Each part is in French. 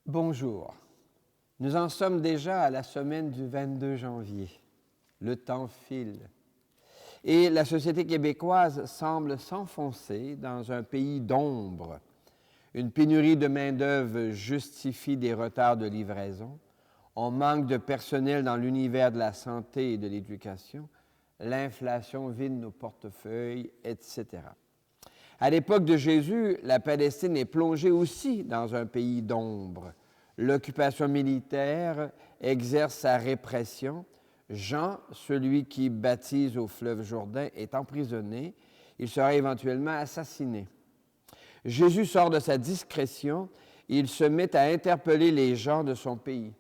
Bonjour. Nous en sommes déjà à la semaine du 22 janvier. Le temps file. Et la société québécoise semble s'enfoncer dans un pays d'ombre. Une pénurie de main-d'œuvre justifie des retards de livraison. On manque de personnel dans l'univers de la santé et de l'éducation. L'inflation vide nos portefeuilles, etc. À l'époque de Jésus, la Palestine est plongée aussi dans un pays d'ombre. L'occupation militaire exerce sa répression. Jean, celui qui baptise au fleuve Jourdain, est emprisonné. Il sera éventuellement assassiné. Jésus sort de sa discrétion et il se met à interpeller les gens de son pays.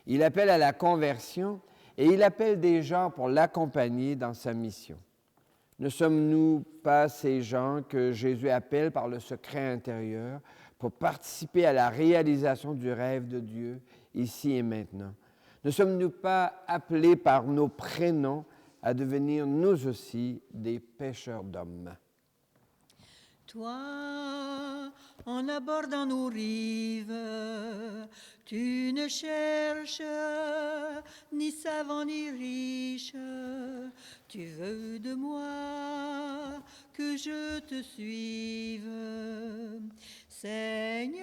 Il appelle à la conversion et il appelle des gens pour l'accompagner dans sa mission. Ne sommes-nous pas ces gens que Jésus appelle par le secret intérieur pour participer à la réalisation du rêve de Dieu ici et maintenant? Ne sommes-nous pas appelés par nos prénoms à devenir nous aussi des pêcheurs d'hommes? Toi, en abordant nos rives, tu ne cherches ni savant ni riche. Tu veux de moi que je te suive. Seigneur,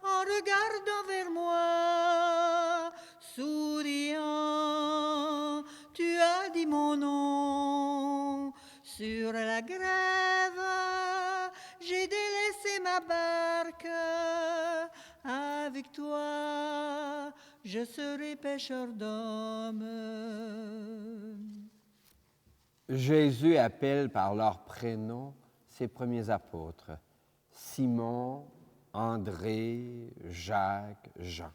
en regardant vers moi, souriant, tu as dit mon nom. Sur la grève, j'ai délaissé ma barque. Avec toi, je serai pêcheur d'hommes. Jésus appelle par leurs prénoms ses premiers apôtres, Simon, André, Jacques, Jean.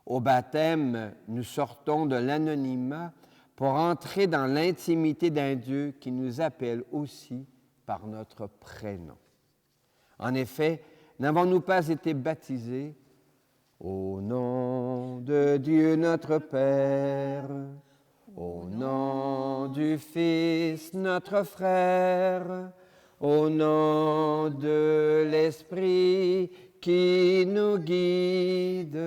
Au baptême, nous sortons de l'anonymat pour entrer dans l'intimité d'un Dieu qui nous appelle aussi par notre prénom. En effet, n'avons-nous pas été baptisés au nom de Dieu notre Père, au nom du Fils notre frère, au nom de l'Esprit qui nous guide?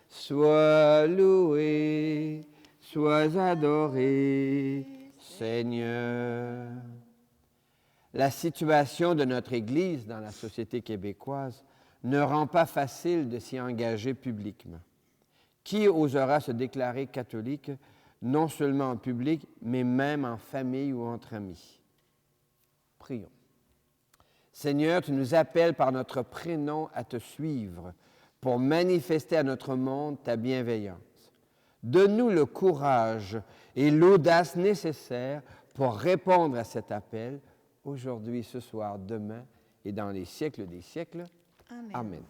Sois loué, sois adoré, Seigneur. La situation de notre Église dans la société québécoise ne rend pas facile de s'y engager publiquement. Qui osera se déclarer catholique, non seulement en public, mais même en famille ou entre amis? Prions. Seigneur, tu nous appelles par notre prénom à te suivre pour manifester à notre monde ta bienveillance. Donne-nous le courage et l'audace nécessaires pour répondre à cet appel, aujourd'hui, ce soir, demain et dans les siècles des siècles. Amen. Amen.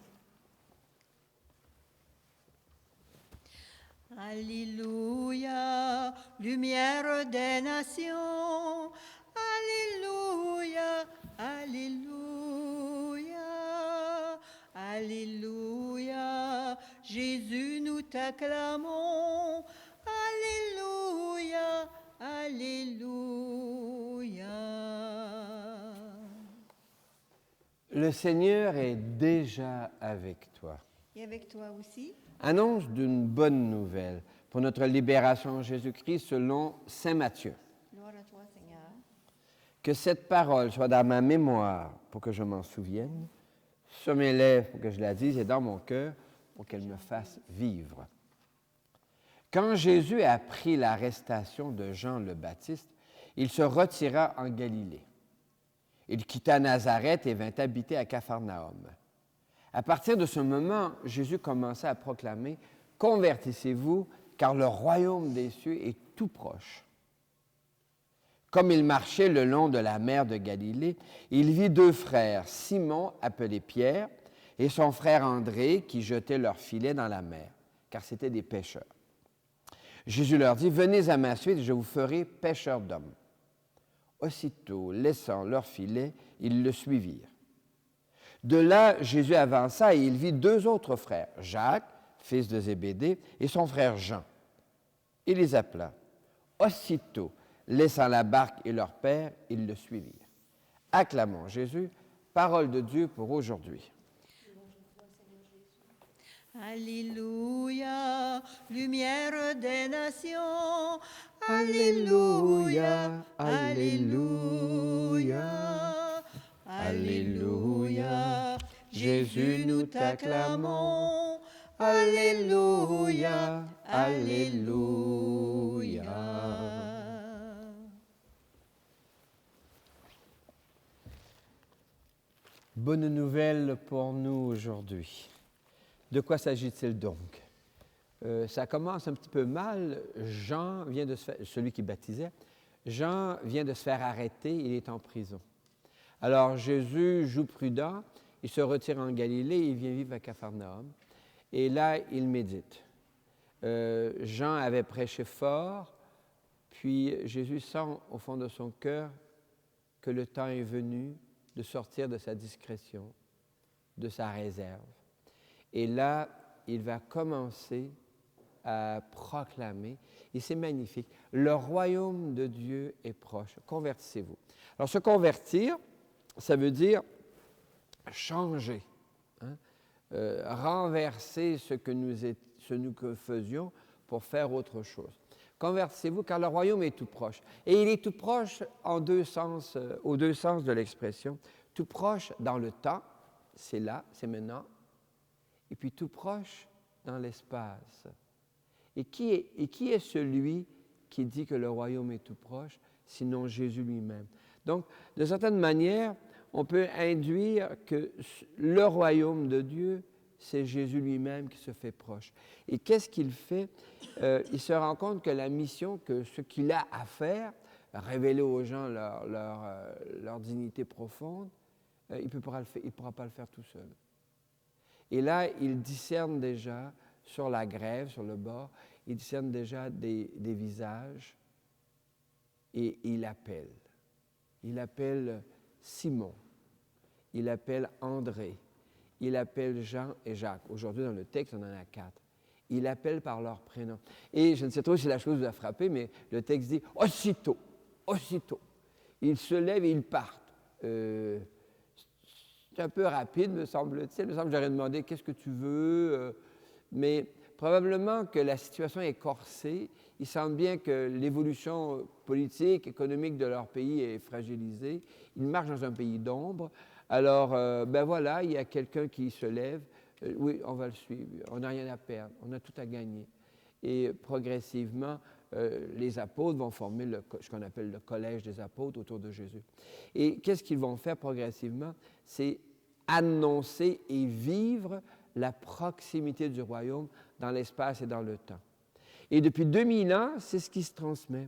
Alléluia, lumière des nations. Alléluia, alléluia, alléluia. Jésus, nous t'acclamons. Alléluia, alléluia. Le Seigneur est déjà avec toi. Et avec toi aussi? Annonce d'une bonne nouvelle pour notre libération en Jésus-Christ selon saint Matthieu. Gloire à toi, Seigneur. Que cette parole soit dans ma mémoire pour que je m'en souvienne, sur mes lèvres pour que je la dise et dans mon cœur pour qu'elle me fasse vivre. Quand Jésus a appris l'arrestation de Jean le Baptiste, il se retira en Galilée. Il quitta Nazareth et vint habiter à Capharnaüm. À partir de ce moment, Jésus commença à proclamer « Convertissez-vous, car le royaume des cieux est tout proche. » Comme il marchait le long de la mer de Galilée, il vit deux frères, Simon, appelé Pierre, et son frère André, qui jetaient leurs filets dans la mer, car c'étaient des pêcheurs. Jésus leur dit « Venez à ma suite, je vous ferai pêcheurs d'hommes. » Aussitôt, laissant leurs filets, ils le suivirent. De là, Jésus avança et il vit deux autres frères, Jacques, fils de Zébédée, et son frère Jean. Il les appela. Aussitôt, laissant la barque et leur père, ils le suivirent. Acclamons Jésus, parole de Dieu pour aujourd'hui. Alléluia, lumière des nations. Alléluia, Alléluia, Alléluia. Jésus, nous t'acclamons. Alléluia, Alléluia. Bonne nouvelle pour nous aujourd'hui. De quoi s'agit-il donc? Ça commence un petit peu mal. Jean vient de se faire, celui qui baptisait, Jean vient de se faire arrêter, il est en prison. Alors Jésus joue prudent, il se retire en Galilée, il vient vivre à Capharnaüm. Et là, il médite. Jean avait prêché fort, puis Jésus sent au fond de son cœur que le temps est venu de sortir de sa discrétion, de sa réserve. Et là, il va commencer à proclamer, et c'est magnifique, le royaume de Dieu est proche, convertissez-vous. Alors, se convertir, ça veut dire changer, hein? Renverser ce que nous faisions pour faire autre chose. Convertissez-vous, car le royaume est tout proche. Et il est tout proche en deux sens, aux deux sens de l'expression. Tout proche dans le temps, c'est là, c'est maintenant, et puis tout proche dans l'espace. Et qui est celui qui dit que le royaume est tout proche, sinon Jésus lui-même? Donc, de certaine manière, on peut induire que le royaume de Dieu, c'est Jésus lui-même qui se fait proche. Et qu'est-ce qu'il fait? Il se rend compte que la mission, que ce qu'il a à faire, révéler aux gens leur dignité profonde, il ne pourra pas le faire tout seul. Et là, il discerne déjà sur la grève, sur le bord, il discerne déjà des visages et il appelle. Il appelle Simon, il appelle André, il appelle Jean et Jacques. Aujourd'hui, dans le texte, on en a 4. Il appelle par leur prénom. Et je ne sais trop si la chose vous a frappé, mais le texte dit « aussitôt ». Ils se lèvent et ils partent. C'est un peu rapide, me semble-t-il. Il me semble que j'aurais demandé « qu'est-ce que tu veux ?» Mais probablement que la situation est corsée. Il semble bien que l'évolution politique, économique de leur pays est fragilisée. Ils marchent dans un pays d'ombre. Alors, ben voilà, il y a quelqu'un qui se lève. Oui, on va le suivre. On n'a rien à perdre. On a tout à gagner. Et progressivement, les apôtres vont former ce qu'on appelle le collège des apôtres autour de Jésus. Et qu'est-ce qu'ils vont faire progressivement? C'est annoncer et vivre la proximité du royaume dans l'espace et dans le temps. Et depuis 2000 ans, c'est ce qui se transmet.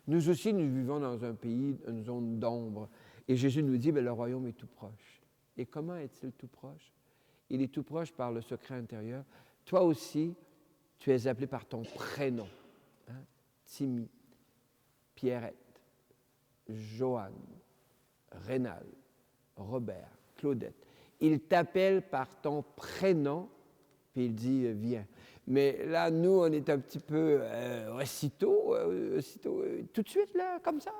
Nous aussi, nous vivons dans un pays, une zone d'ombre. Et Jésus nous dit, bien, le royaume est tout proche. Et comment est-il tout proche? Il est tout proche par le secret intérieur. Toi aussi, tu es appelé par ton prénom. Hein? Timmy, Pierrette, Joanne, Rénal, Robert, Claudette. Il t'appelle par ton prénom, puis il dit « viens ». Mais là, nous, on est un petit peu aussitôt, tout de suite, là, comme ça.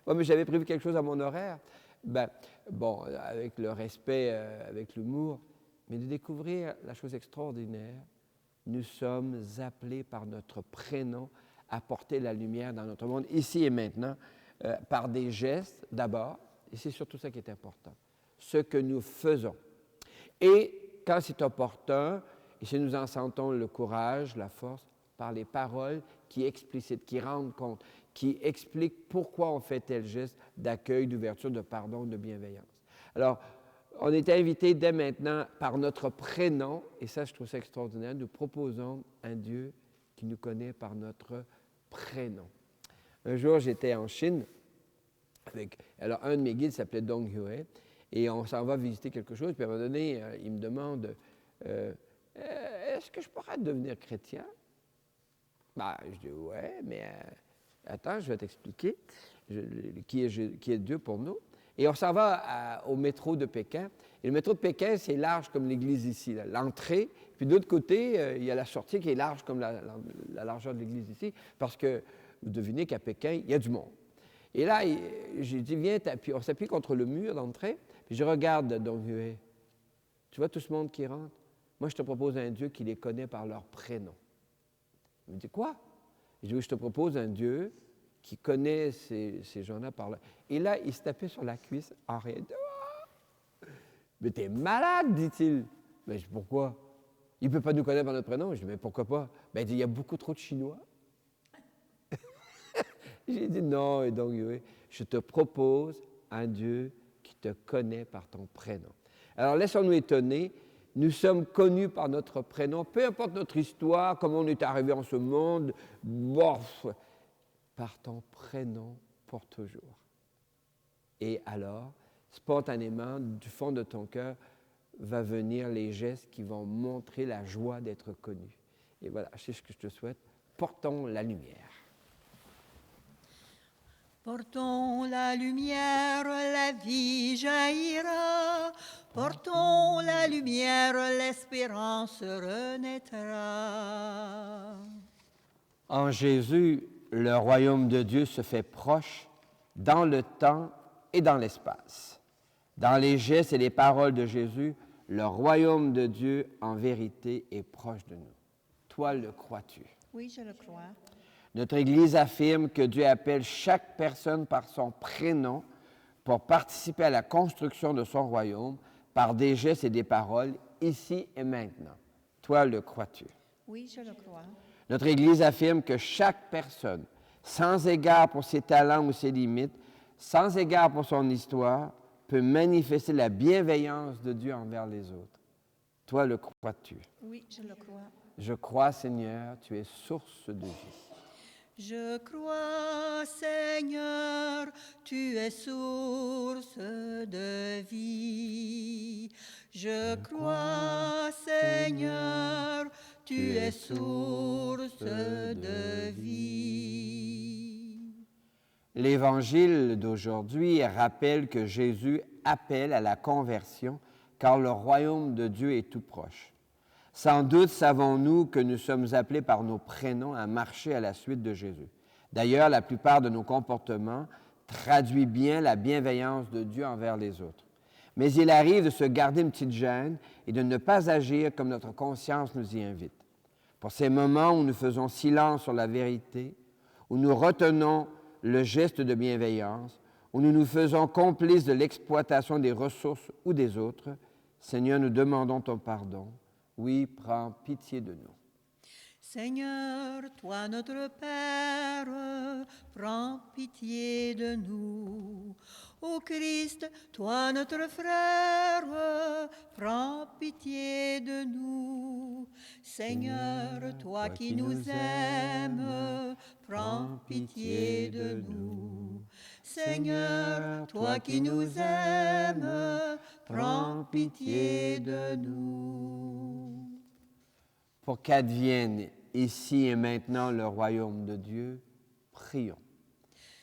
Ouais, mais j'avais prévu quelque chose à mon horaire. Ben, bon, avec le respect, avec l'humour, mais de découvrir la chose extraordinaire, nous sommes appelés par notre prénom à porter la lumière dans notre monde, ici et maintenant, par des gestes d'abord, et c'est surtout ça qui est important, ce que nous faisons. Et quand c'est opportun, et si nous en sentons le courage, la force, par les paroles qui explicitent, qui rendent compte, qui expliquent pourquoi on fait tel geste d'accueil, d'ouverture, de pardon, de bienveillance. Alors, on est invité dès maintenant par notre prénom, et ça, je trouve ça extraordinaire, nous proposons un Dieu qui nous connaît par notre prénom. Un jour, j'étais en Chine, alors un de mes guides s'appelait Dong Hue, et on s'en va visiter quelque chose, puis à un moment donné, il me demande est-ce que je pourrais devenir chrétien? Ben, je dis ouais, mais attends, je vais t'expliquer qui est Dieu pour nous. Et on s'en va au métro de Pékin. Et le métro de Pékin, c'est large comme l'église ici, là, l'entrée. Puis de l'autre côté, il y a la sortie qui est large comme la largeur de l'église ici, parce que vous devinez qu'à Pékin, il y a du monde. Et là, j'ai dit, viens, on s'appuie contre le mur d'entrée, puis je regarde Dong Hue. Tu vois tout ce monde qui rentre? Moi, je te propose un Dieu qui les connaît par leur prénom. Il me dit, quoi? Je dis, oui, je te propose un Dieu qui connaît ces gens-là par leur... Et là, il se tapait sur la cuisse en rien. Ah! Mais t'es malade, dit-il. Mais je dis, pourquoi? Il ne peut pas nous connaître par notre prénom. Je dis, mais pourquoi pas? Ben, il dit, il y a beaucoup trop de Chinois. J'ai dit, non, et donc, oui, je te propose un Dieu qui te connaît par ton prénom. Alors, laissons-nous étonner. Nous sommes connus par notre prénom, peu importe notre histoire, comment on est arrivé en ce monde, bof, par ton prénom pour toujours. Et alors, spontanément, du fond de ton cœur, va venir les gestes qui vont montrer la joie d'être connu. Et voilà, c'est ce que je te souhaite. Portons la lumière. Portons la lumière, la vie jaillira. Portons la lumière, l'espérance renaîtra. En Jésus, le royaume de Dieu se fait proche dans le temps et dans l'espace. Dans les gestes et les paroles de Jésus, le royaume de Dieu, en vérité, est proche de nous. Toi, le crois-tu? Oui, je le crois. Notre Église affirme que Dieu appelle chaque personne par son prénom pour participer à la construction de son royaume par des gestes et des paroles, ici et maintenant. Toi, le crois-tu? Oui, je le crois. Notre Église affirme que chaque personne, sans égard pour ses talents ou ses limites, sans égard pour son histoire, peut manifester la bienveillance de Dieu envers les autres. Toi, le crois-tu? Oui, je le crois. Je crois, Seigneur, tu es source de vie. Je crois, Seigneur, tu es source de vie. Je crois, Seigneur, tu es source de vie. L'Évangile d'aujourd'hui rappelle que Jésus appelle à la conversion car le royaume de Dieu est tout proche. Sans doute savons-nous que nous sommes appelés par nos prénoms à marcher à la suite de Jésus. D'ailleurs, la plupart de nos comportements traduisent bien la bienveillance de Dieu envers les autres. Mais il arrive de se garder une petite gêne et de ne pas agir comme notre conscience nous y invite. Pour ces moments où nous faisons silence sur la vérité, où nous retenons le geste de bienveillance, où nous nous faisons complices de l'exploitation des ressources ou des autres, Seigneur, nous demandons ton pardon. Oui, prends pitié de nous. Seigneur, toi notre Père, prends pitié de nous. Ô Christ, toi notre frère, prends pitié de nous. Seigneur, toi qui nous aimes, prends pitié de nous. Seigneur, toi qui nous aimes, prends pitié de nous. Pour qu'advienne ici et maintenant le royaume de Dieu, prions.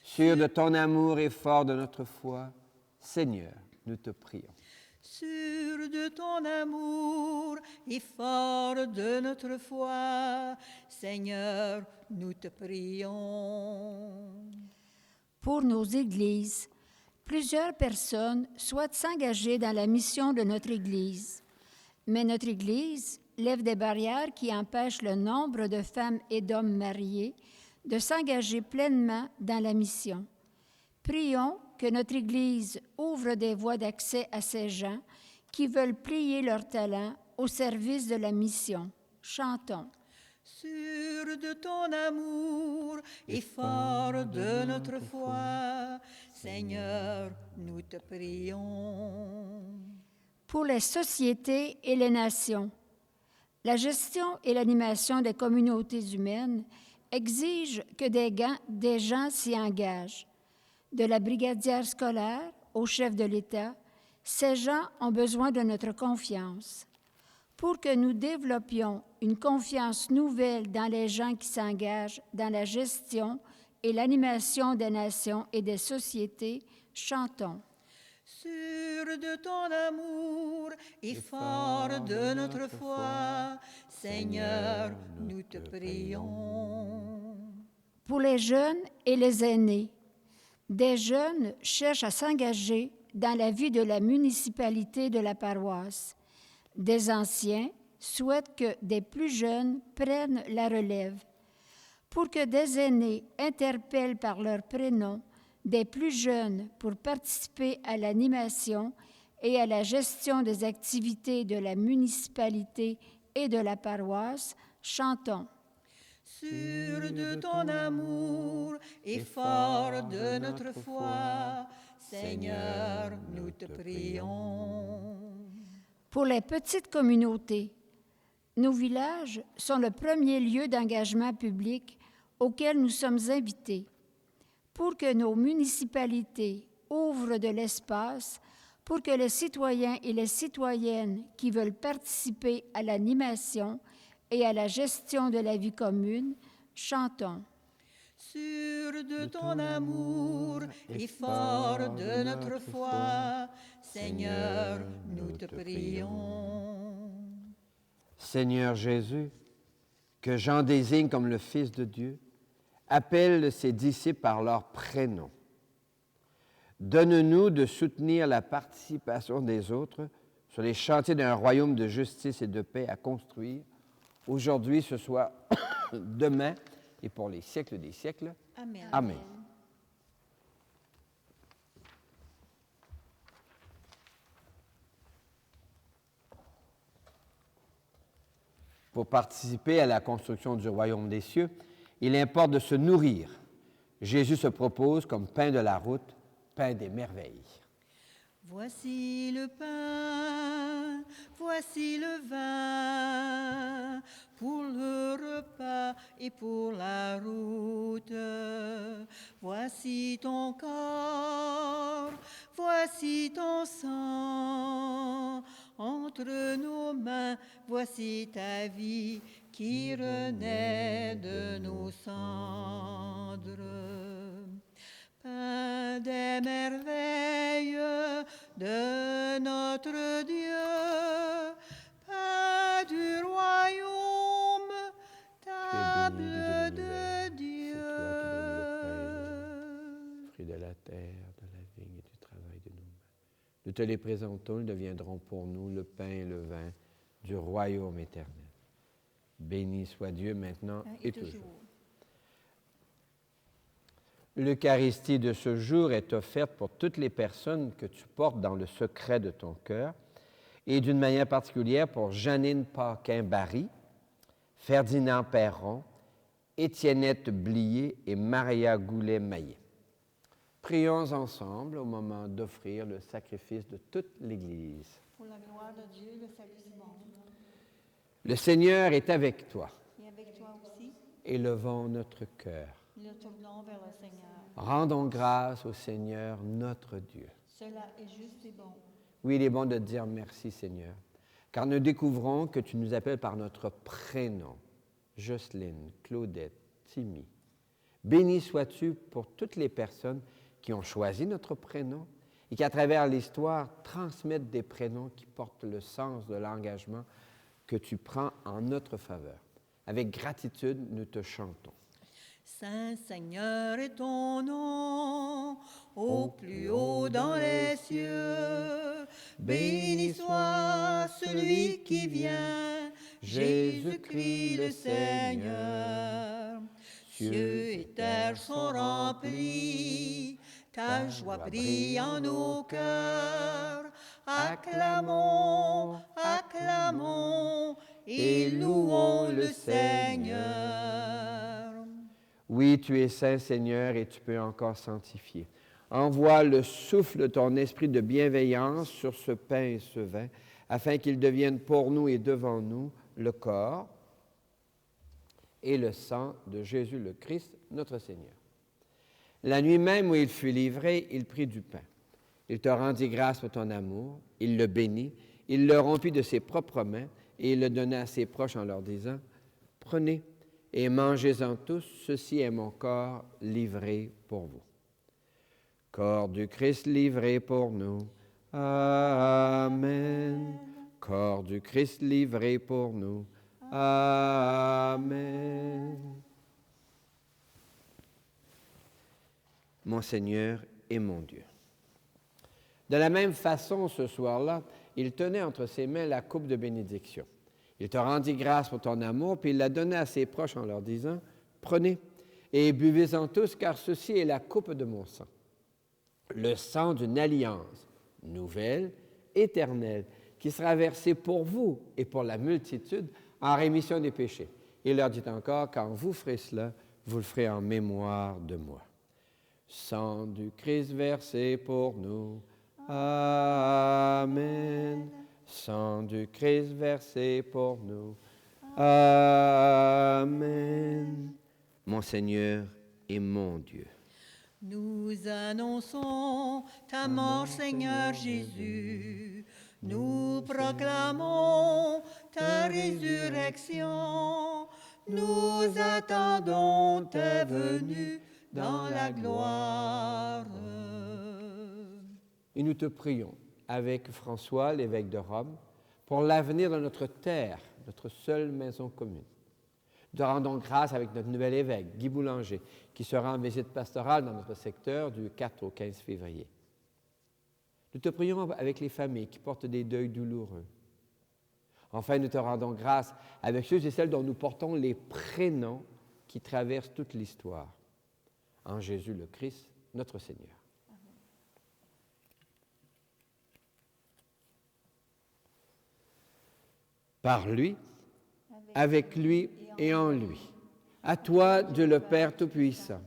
Sûr de ton amour et fort de notre foi, Seigneur, nous te prions. Sûr de ton amour et fort de notre foi, Seigneur, nous te prions. Pour nos églises, plusieurs personnes souhaitent s'engager dans la mission de notre Église. Mais notre Église lève des barrières qui empêchent le nombre de femmes et d'hommes mariés de s'engager pleinement dans la mission. Prions que notre Église ouvre des voies d'accès à ces gens qui veulent plier leur talent au service de la mission. Chantons. Sûr de ton amour et fort de notre foi, Seigneur, nous te prions. Pour les sociétés et les nations, la gestion et l'animation des communautés humaines exigent que des gens s'y engagent. De la brigadière scolaire au chef de l'État, ces gens ont besoin de notre confiance. Pour que nous développions une confiance nouvelle dans les gens qui s'engagent dans la gestion et l'animation des nations et des sociétés, chantons. Sûr de ton amour et fort de notre foi, Seigneur, nous te prions. Pour les jeunes et les aînés, des jeunes cherchent à s'engager dans la vie de la municipalité de la paroisse. Des anciens souhaite que des plus jeunes prennent la relève. Pour que des aînés interpellent par leur prénom des plus jeunes pour participer à l'animation et à la gestion des activités de la municipalité et de la paroisse, chantons. Sûr de ton amour et fort de notre foi, Seigneur, nous te prions. Pour les petites communautés, nos villages sont le premier lieu d'engagement public auquel nous sommes invités. Pour que nos municipalités ouvrent de l'espace, pour que les citoyens et les citoyennes qui veulent participer à l'animation et à la gestion de la vie commune, chantons. Sûr de ton amour et fort de notre foi, Seigneur, nous te prions. Seigneur Jésus, que Jean désigne comme le Fils de Dieu, appelle ses disciples par leur prénom. Donne-nous de soutenir la participation des autres sur les chantiers d'un royaume de justice et de paix à construire, aujourd'hui, ce soit demain et pour les siècles des siècles. Amen. Amen. Pour participer à la construction du royaume des cieux, il importe de se nourrir. Jésus se propose comme pain de la route, pain des merveilles. Voici le pain, voici le vin, pour le repas et pour la route. Voici ton corps, voici ton sang. Entre nos mains, voici ta vie qui renaît de nos cendres. Pain des merveilles de notre Dieu, pain du royaume, table de Dieu. Fruit de la terre, de la vigne et du travail de nos mains. Nous te les présentons, ils deviendront pour nous le pain et le vin du royaume éternel. Béni soit Dieu maintenant et toujours. L'Eucharistie de ce jour est offerte pour toutes les personnes que tu portes dans le secret de ton cœur et d'une manière particulière pour Jeannine Paquin-Barry, Ferdinand Perron, Étiennette Blier et Maria Goulet-Maillet. Prions ensemble au moment d'offrir le sacrifice de toute l'Église. Pour la gloire de Dieu, le salut du monde. Le Seigneur est avec toi. Et avec toi aussi, Élevons notre cœur. nous tournons vers le Seigneur. Rendons grâce au Seigneur notre Dieu. Cela est juste et bon. Oui, il est bon de dire merci, Seigneur, car nous découvrons que tu nous appelles par notre prénom, Jocelyne, Claudette, Timmy. Béni sois-tu pour toutes les personnes qui ont choisi notre prénom et qui, à travers l'histoire, transmettent des prénoms qui portent le sens de l'engagement que tu prends en notre faveur. Avec gratitude, nous te chantons. Saint Seigneur est ton nom, au plus haut dans les cieux. Béni soit celui qui vient, Jésus-Christ le Seigneur. Cieux et terre sont remplis, ta joie brille en nos cœurs. Acclamons, acclamons et louons le Seigneur. Oui, tu es saint, Seigneur, et tu peux encore sanctifier. Envoie le souffle de ton esprit de bienveillance sur ce pain et ce vin, afin qu'ils deviennent pour nous et devant nous le corps et le sang de Jésus le Christ, notre Seigneur. La nuit même où il fut livré, il prit du pain. Il te rendit grâce pour ton amour, il le bénit, il le rompit de ses propres mains et il le donna à ses proches en leur disant, « Prenez et mangez-en tous, ceci est mon corps livré pour vous. » Corps du Christ livré pour nous. Amen. Corps du Christ livré pour nous. Amen. Mon Seigneur et mon Dieu. De la même façon, ce soir-là, il tenait entre ses mains la coupe de bénédiction. Il te rendit grâce pour ton amour, puis il l'a donné à ses proches en leur disant, « Prenez et buvez-en tous, car ceci est la coupe de mon sang, le sang d'une alliance nouvelle, éternelle, qui sera versé pour vous et pour la multitude en rémission des péchés. » Il leur dit encore, « Quand vous ferez cela, vous le ferez en mémoire de moi. » Sang du Christ versé pour nous. Amen. Sang du Christ versé pour nous. Amen. Mon Seigneur et mon Dieu. Nous annonçons ta mort, Seigneur Jésus. Nous proclamons ta résurrection. Nous attendons ta venue dans la gloire. Et nous te prions, avec François, l'évêque de Rome, pour l'avenir de notre terre, notre seule maison commune. Nous te rendons grâce avec notre nouvel évêque, Guy Boulanger, qui sera en visite pastorale dans notre secteur du 4 au 15 février. Nous te prions avec les familles qui portent des deuils douloureux. Enfin, nous te rendons grâce avec ceux et celles dont nous portons les prénoms qui traversent toute l'histoire. En Jésus le Christ, notre Seigneur. Par lui, avec lui et en lui. À toi, Dieu le Père Tout-Puissant,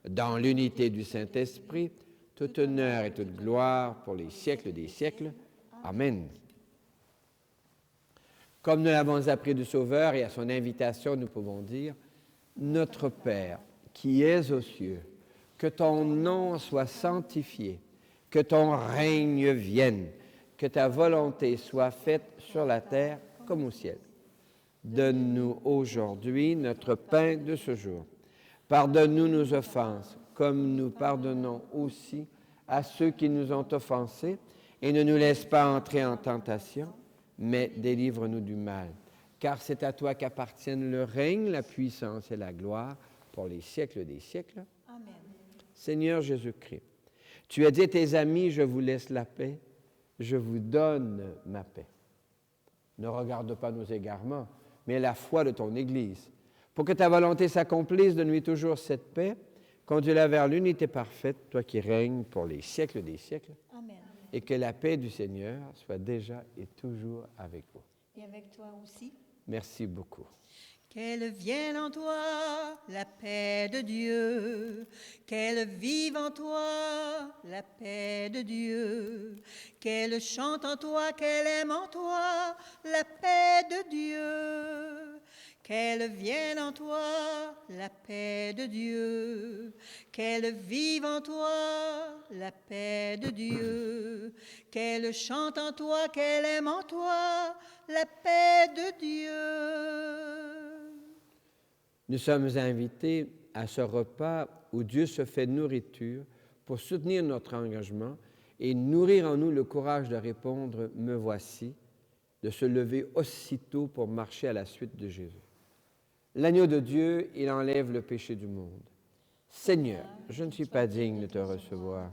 dans l'unité du Saint-Esprit, toute honneur et toute gloire pour les siècles des siècles. Amen. Comme nous l'avons appris du Sauveur et à son invitation, nous pouvons dire, « Notre Père, qui es aux cieux, que ton nom soit sanctifié, que ton règne vienne, que ta volonté soit faite sur la terre comme au ciel. Donne-nous aujourd'hui notre pain de ce jour. Pardonne-nous nos offenses, comme nous pardonnons aussi à ceux qui nous ont offensés, et ne nous laisse pas entrer en tentation, mais délivre-nous du mal. Car c'est à toi qu'appartiennent le règne, la puissance et la gloire pour les siècles des siècles. Amen. Seigneur Jésus-Christ, tu as dit à tes amis, je vous laisse la paix, je vous donne ma paix. Ne regarde pas nos égarements, mais la foi de ton Église. Pour que ta volonté s'accomplisse, donne-lui toujours cette paix, conduis-la vers l'unité parfaite, toi qui règnes pour les siècles des siècles. Amen. Et que la paix du Seigneur soit déjà et toujours avec vous. Et avec toi aussi. Merci beaucoup. Qu'elle vienne en toi la paix de Dieu, qu'elle vive en toi la paix de Dieu, qu'elle chante en toi, qu'elle aime en toi la paix de Dieu, qu'elle vienne en toi la paix de Dieu, qu'elle vive en toi la paix de Dieu, qu'elle chante en toi, qu'elle aime en toi la paix de Dieu. Nous sommes invités à ce repas où Dieu se fait nourriture pour soutenir notre engagement et nourrir en nous le courage de répondre « Me voici », de se lever aussitôt pour marcher à la suite de Jésus. L'agneau de Dieu, il enlève le péché du monde. Seigneur, je ne suis pas digne de te recevoir,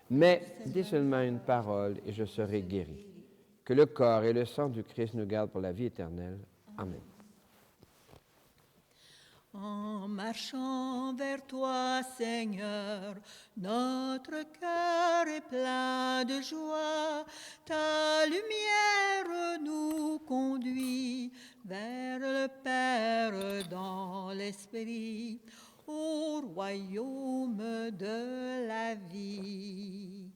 mais dis seulement une parole et je serai guéri. Que le corps et le sang du Christ nous gardent pour la vie éternelle. Amen. En marchant vers toi, Seigneur, notre cœur est plein de joie. Ta lumière nous conduit vers le Père dans l'Esprit, au royaume de la vie.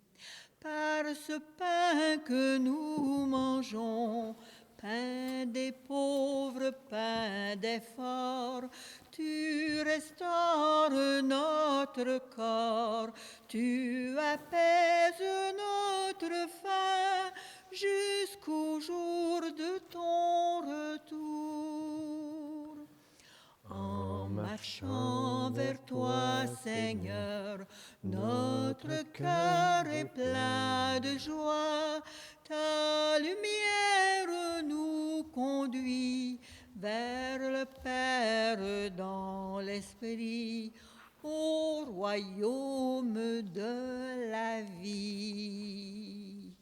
Par ce pain que nous mangeons, pain des pauvres, pain des forts, tu restaures notre corps, tu apaises notre faim jusqu'au jour de ton retour. En marchant vers toi, Seigneur, notre cœur est plein de joie. Ta lumière nous conduit vers le Père dans l'Esprit, au royaume de la vie.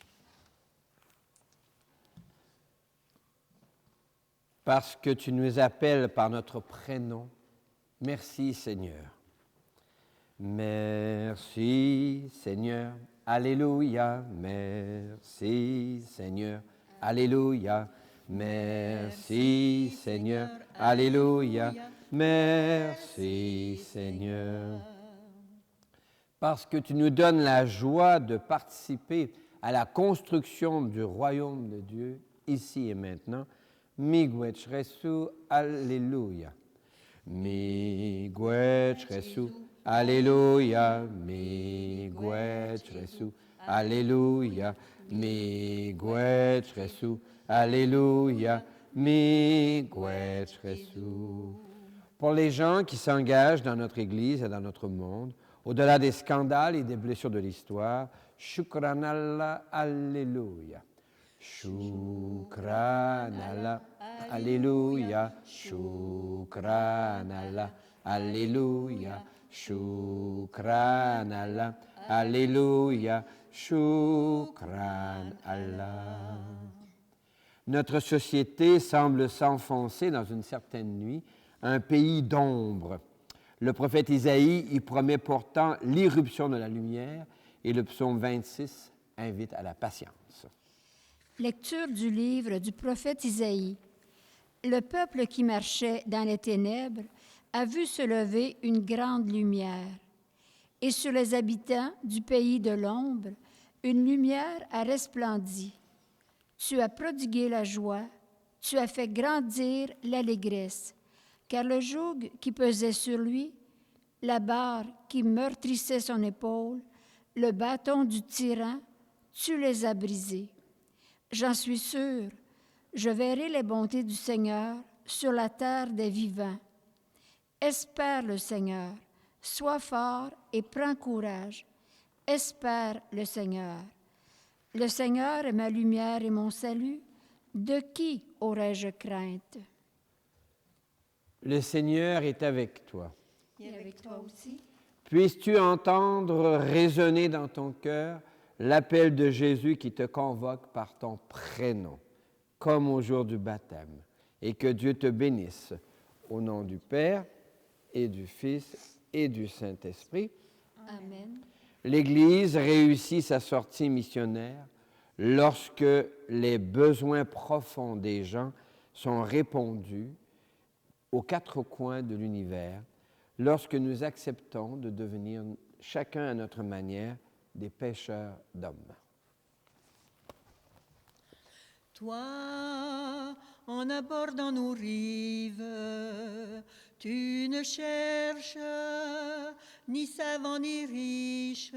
parce que tu nous appelles par notre prénom. Merci Seigneur. Merci Seigneur. Alléluia. Merci Seigneur. Alléluia. Merci Seigneur. Alléluia. Merci Seigneur. Parce que tu nous donnes la joie de participer à la construction du royaume de Dieu, ici et maintenant. Miigwech Resu, Alléluia. Miigwech Resu, Alléluia. Miigwech Resu, Alléluia. Miigwech Resu, Alléluia. Miigwech Resu. Pour les gens qui s'engagent dans notre Église et dans notre monde, au-delà des scandales et des blessures de l'histoire, Shukran Allah, Alléluia. Shukran Allah, Alléluia. Shukran Allah, Alléluia. Shukran Allah, Alléluia. Shukran Allah. Notre société semble s'enfoncer dans une certaine nuit, un pays d'ombre. Le prophète Isaïe y promet pourtant l'irruption de la lumière et le psaume 26 invite à la patience. Lecture du livre du prophète Isaïe. Le peuple qui marchait dans les ténèbres a vu se lever une grande lumière. Et sur les habitants du pays de l'ombre, une lumière a resplendi. Tu as prodigué la joie, tu as fait grandir l'allégresse, car le joug qui pesait sur lui, la barre qui meurtrissait son épaule, le bâton du tyran, tu les as brisés. J'en suis sûre, je verrai les bontés du Seigneur sur la terre des vivants. Espère le Seigneur, sois fort et prends courage. Espère le Seigneur. Le Seigneur est ma lumière et mon salut. De qui aurais-je crainte? Le Seigneur est avec toi. Et avec toi aussi. Puisses-tu entendre résonner dans ton cœur l'appel de Jésus qui te convoque par ton prénom, comme au jour du baptême, et que Dieu te bénisse au nom du Père et du Fils et du Saint-Esprit. Amen. L'Église réussit sa sortie missionnaire lorsque les besoins profonds des gens sont répondus aux quatre coins de l'univers, lorsque nous acceptons de devenir, chacun à notre manière, des pêcheurs d'hommes. Toi, en abordant nos rives, tu ne cherches ni savant ni riche.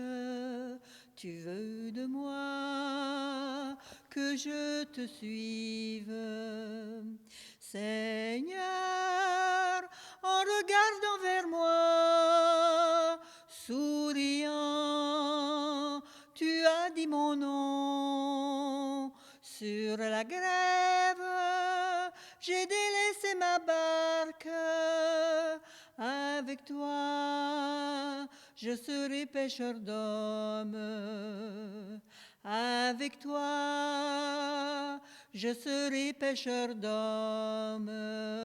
Tu veux de moi que je te suive. Seigneur, en regardant vers moi, souriant, tu as dit mon nom. Sur la grève, j'ai délaissé ma barque. Avec toi, je serai pêcheur d'hommes. Avec toi, je serai pêcheur d'hommes.